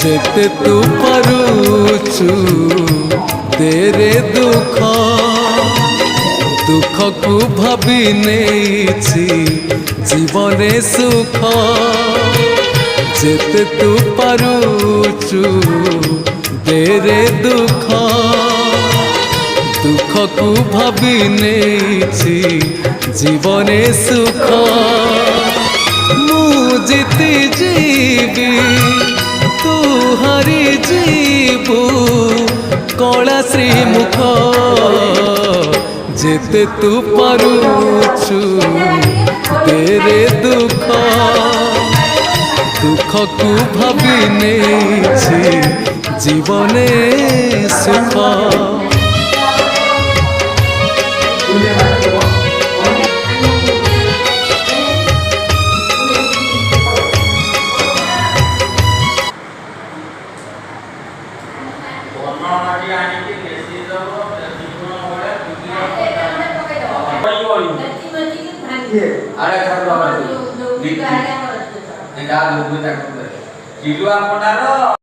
जेते तू पारुचु तेरे दुख दुख को भाभी नेछि जीवने सुख जेते तू पारुचु तेरे दुख दुख को भाभी नेछि जीवने सुख मु जीती जीवी तू हरी जीवु कला श्रीमुख जेते तू पारुचु तेरे दुख दुख को भाभी नेछि जीवने सुख अरे खरलो दिखी निकाल लुगु तक किलुआ कोडारो